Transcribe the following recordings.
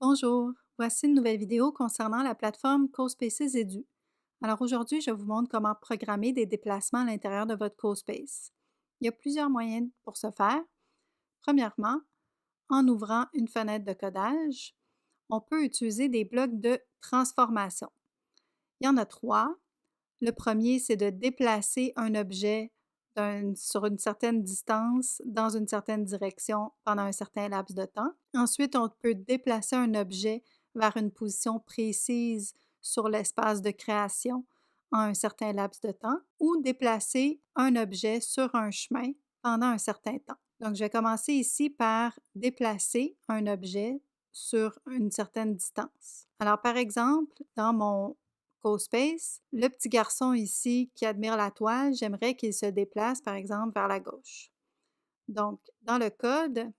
Bonjour, voici une nouvelle vidéo concernant la plateforme CoSpaces Edu. Alors aujourd'hui, je vous montre comment programmer des déplacements à l'intérieur de votre CoSpace. Il y a plusieurs moyens pour ce faire. Premièrement, en ouvrant une fenêtre de codage, on peut utiliser des blocs de transformation. Il y en a trois. Le premier, c'est de déplacer un objet sur une certaine distance dans une certaine direction pendant un certain laps de temps. Ensuite, on peut déplacer un objet vers une position précise sur l'espace de création en un certain laps de temps ou déplacer un objet sur un chemin pendant un certain temps. Donc, je vais commencer ici par déplacer un objet sur une certaine distance. Alors, par exemple, dans mon CoSpace, le petit garçon ici qui admire la toile, j'aimerais qu'il se déplace, par exemple, vers la gauche. Donc, dans le code,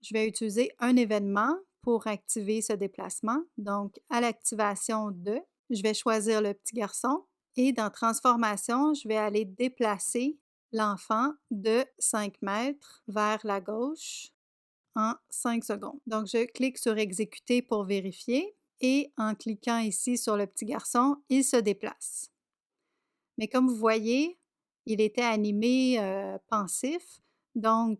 je vais utiliser un événement pour activer ce déplacement. Donc, à l'activation de, je vais choisir le petit garçon et dans Transformation, je vais aller déplacer l'enfant de 5 mètres vers la gauche en 5 secondes. Donc, je clique sur Exécuter pour vérifier et en cliquant ici sur le petit garçon, il se déplace. Mais comme vous voyez, il était animé pensif, donc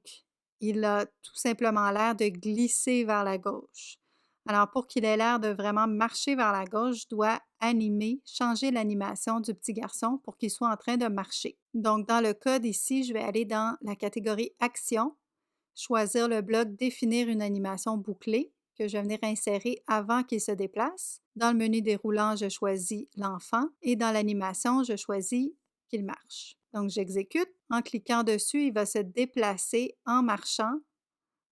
il a tout simplement l'air de glisser vers la gauche. Alors, pour qu'il ait l'air de vraiment marcher vers la gauche, je dois changer l'animation du petit garçon pour qu'il soit en train de marcher. Donc, dans le code ici, je vais aller dans la catégorie Action, choisir le bloc Définir une animation bouclée que je vais venir insérer avant qu'il se déplace. Dans le menu déroulant, je choisis l'enfant et dans l'animation, je choisis qu'il marche. Donc, j'exécute. En cliquant dessus, il va se déplacer en marchant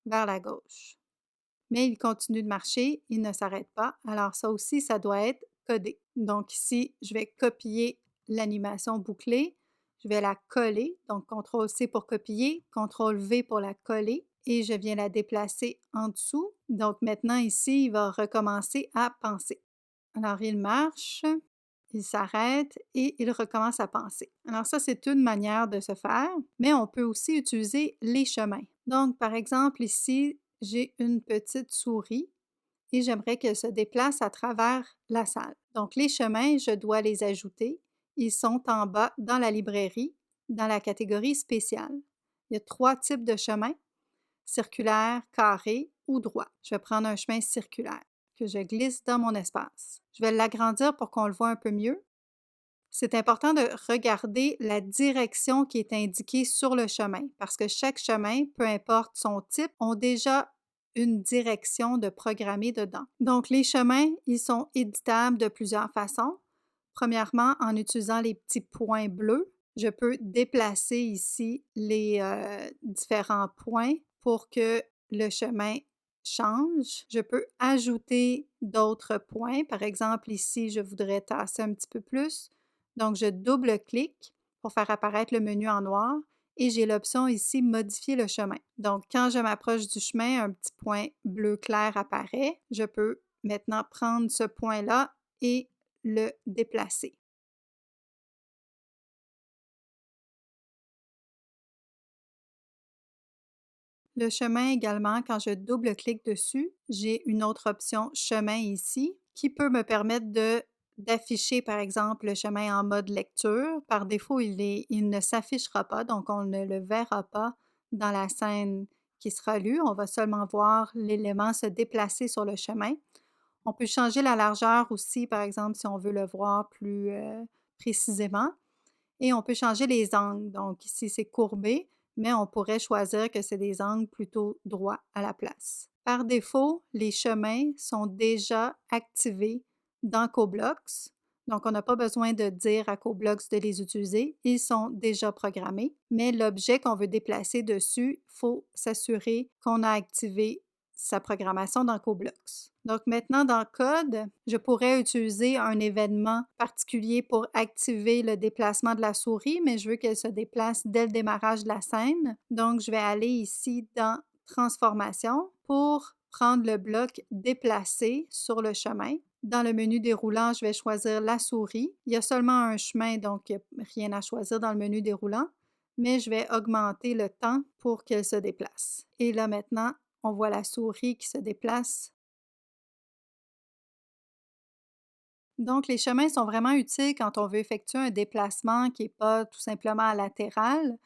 vers la gauche. Mais il continue de marcher, il ne s'arrête pas. Alors, ça aussi, ça doit être codé. Donc, ici, je vais copier l'animation bouclée. Je vais la coller. Donc, CTRL-C pour copier, CTRL-V pour la coller et je viens la déplacer en dessous. Donc, maintenant, ici, il va recommencer à penser. Alors, il marche, il s'arrête et il recommence à penser. Alors, ça, c'est une manière de se faire, mais on peut aussi utiliser les chemins. Donc, par exemple, ici, j'ai une petite souris et j'aimerais qu'elle se déplace à travers la salle. Donc, les chemins, je dois les ajouter. Ils sont en bas dans la librairie, dans la catégorie spéciale. Il y a 3 types de chemins, circulaire, carré ou droit. Je vais prendre un chemin circulaire que je glisse dans mon espace. Je vais l'agrandir pour qu'on le voit un peu mieux. C'est important de regarder la direction qui est indiquée sur le chemin parce que chaque chemin, peu importe son type, ont déjà une direction de programmer dedans. Donc, les chemins, ils sont éditables de plusieurs façons. Premièrement, en utilisant les petits points bleus, je peux déplacer ici les différents points pour que le chemin change. Je peux ajouter d'autres points. Par exemple, ici, je voudrais tasser un petit peu plus. Donc, je double-clique pour faire apparaître le menu en noir et j'ai l'option ici Modifier le chemin. Donc, quand je m'approche du chemin, un petit point bleu clair apparaît. Je peux maintenant prendre ce point-là et le déplacer. Le chemin également, quand je double-clique dessus, j'ai une autre option Chemin ici qui peut me permettre d'afficher, par exemple, le chemin en mode lecture. Par défaut, il ne s'affichera pas, donc on ne le verra pas dans la scène qui sera lue. On va seulement voir l'élément se déplacer sur le chemin. On peut changer la largeur aussi, par exemple, si on veut le voir plus précisément. Et on peut changer les angles. Donc ici, c'est courbé, mais on pourrait choisir que c'est des angles plutôt droits à la place. Par défaut, les chemins sont déjà activés dans CoBlocks. Donc, on n'a pas besoin de dire à CoBlocks de les utiliser. Ils sont déjà programmés, mais l'objet qu'on veut déplacer dessus, il faut s'assurer qu'on a activé sa programmation dans CoBlocks. Donc maintenant, dans Code, je pourrais utiliser un événement particulier pour activer le déplacement de la souris, mais je veux qu'elle se déplace dès le démarrage de la scène. Donc, je vais aller ici dans Transformation pour prendre le bloc Déplacer sur le chemin. Dans le menu déroulant, je vais choisir la souris. Il y a seulement un chemin, donc il n'y a rien à choisir dans le menu déroulant, mais je vais augmenter le temps pour qu'elle se déplace. Et là maintenant, on voit la souris qui se déplace Donc, les chemins sont vraiment utiles quand on veut effectuer un déplacement qui n'est pas tout simplement latéral,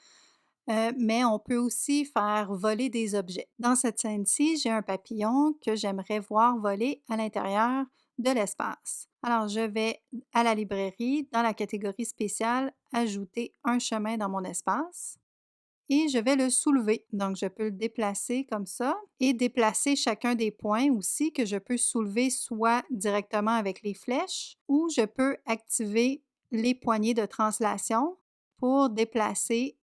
mais on peut aussi faire voler des objets. Dans cette scène-ci, j'ai un papillon que j'aimerais voir voler à l'intérieur de l'espace. Alors, je vais à la librairie, dans la catégorie spéciale, ajouter un chemin dans mon espace et je vais le soulever. Donc, je peux le déplacer comme ça et déplacer chacun des points aussi que je peux soulever soit directement avec les flèches ou je peux activer les poignées de translation pour déplacer,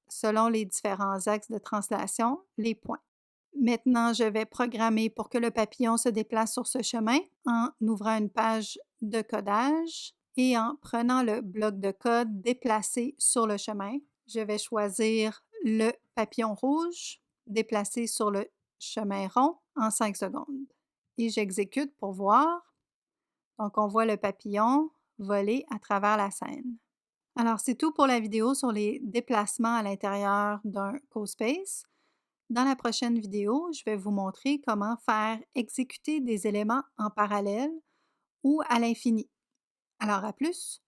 selon les différents axes de translation, les points. Maintenant, je vais programmer pour que le papillon se déplace sur ce chemin en ouvrant une page de codage et en prenant le bloc de code déplacé sur le chemin. Je vais choisir le papillon rouge déplacé sur le chemin rond en 5 secondes. Et j'exécute pour voir. Donc, on voit le papillon voler à travers la scène. Alors, c'est tout pour la vidéo sur les déplacements à l'intérieur d'un CoSpace. Dans la prochaine vidéo, je vais vous montrer comment faire exécuter des éléments en parallèle ou à l'infini. Alors, à plus!